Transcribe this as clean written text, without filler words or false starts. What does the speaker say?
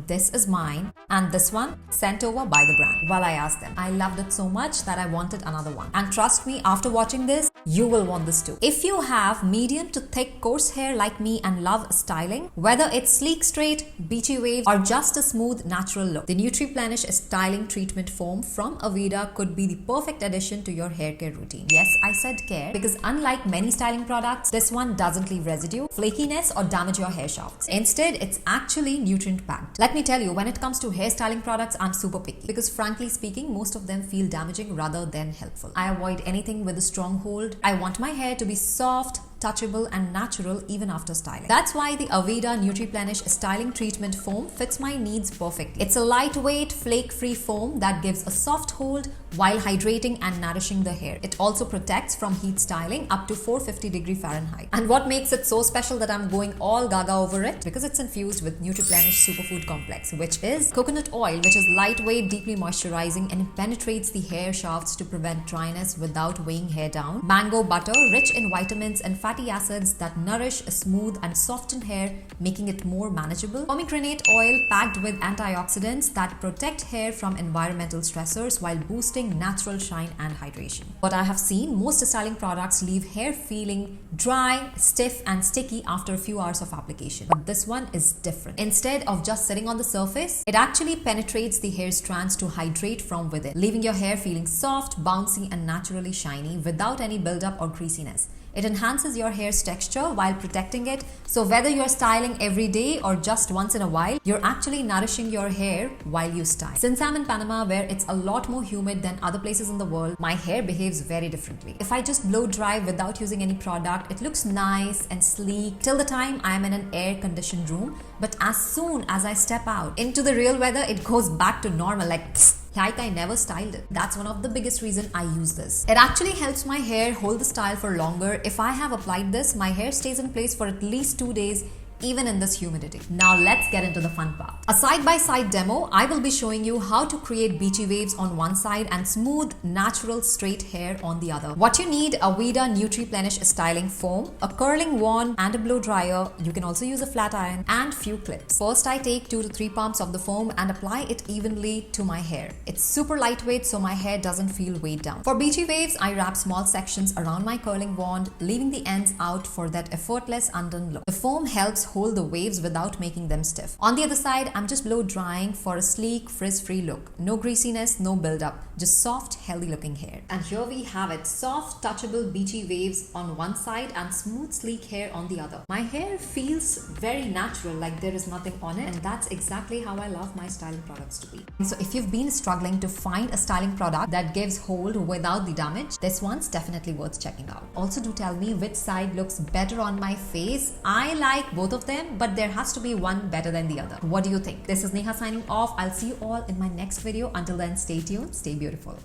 this is mine, and this one sent over by the brand. Well, I asked them. I loved it so much that I wanted another one. And trust me, after watching this, you will want this too. If you have medium to thick coarse hair like me and love styling, whether it's sleek straight, beachy waves, or just a smooth natural look, the Nutriplenish Styling Treatment Foam from Aveda could be the perfect addition to your hair care routine. Yes, I said care, because unlike many styling products, this one doesn't leave residue, flakiness, or damage your hair shafts. Instead, it's actually nutrient packed. Let me tell you, when it comes to hair styling products, I'm super picky because frankly speaking, most of them feel damaging rather than helpful. I avoid anything with a strong hold. I want my hair to be soft, touchable, and natural even after styling. That's why the Aveda Nutriplenish Styling Treatment Foam fits my needs perfectly. It's a lightweight, flake-free foam that gives a soft hold while hydrating and nourishing the hair. It also protects from heat styling up to 450°F. And what makes it so special that I'm going all gaga over it? Because it's infused with Nutriplenish Superfood Complex, which is coconut oil, which is lightweight, deeply moisturizing, and it penetrates the hair shafts to prevent dryness without weighing hair down. Mango butter, rich in vitamins and fatty acids that nourish, smooth, and soften hair, making it more manageable. Pomegranate oil packed with antioxidants that protect hair from environmental stressors while boosting natural shine and hydration. What I have seen, most styling products leave hair feeling dry, stiff, and sticky after a few hours of application. But this one is different. Instead of just sitting on the surface, it actually penetrates the hair strands to hydrate from within, leaving your hair feeling soft, bouncy, and naturally shiny without any buildup or greasiness. It enhances your hair's texture while protecting it, so whether you're styling every day or just once in a while, you're actually nourishing your hair while you style. Since I'm in Panama, where it's a lot more humid than other places in the world, my hair behaves very differently. If I just blow dry without using any product, it looks nice and sleek till the time I'm in an air-conditioned room, but as soon as I step out into the real weather, it goes back to normal, like I never styled it. That's one of the biggest reasons I use this. It actually helps my hair hold the style for longer. If I have applied this, my hair stays in place for at least 2 days, even in this humidity. Now let's get into the fun part. A side-by-side demo, I will be showing you how to create beachy waves on one side and smooth, natural, straight hair on the other. What you need: Aveda Nutriplenish Styling Foam, a curling wand, and a blow dryer. You can also use a flat iron, and few clips. First, I take 2 to 3 pumps of the foam and apply it evenly to my hair. It's super lightweight, so my hair doesn't feel weighed down. For beachy waves, I wrap small sections around my curling wand, leaving the ends out for that effortless undone look. The foam helps hold the waves without making them stiff. On the other side, I'm just blow drying for a sleek, frizz-free look. No greasiness, no buildup, just soft, healthy looking hair. And here we have it: soft, touchable, beachy waves on one side and smooth, sleek hair on the other. My hair feels very natural, like there is nothing on it, and that's exactly how I love my styling products to be. So if you've been struggling to find a styling product that gives hold without the damage, this one's definitely worth checking out. Also, do tell me which side looks better on my face. I like both of them, but there has to be one better than the other. What do you think? This is Neha signing off. I'll see you all in my next video. Until then, stay tuned, stay beautiful.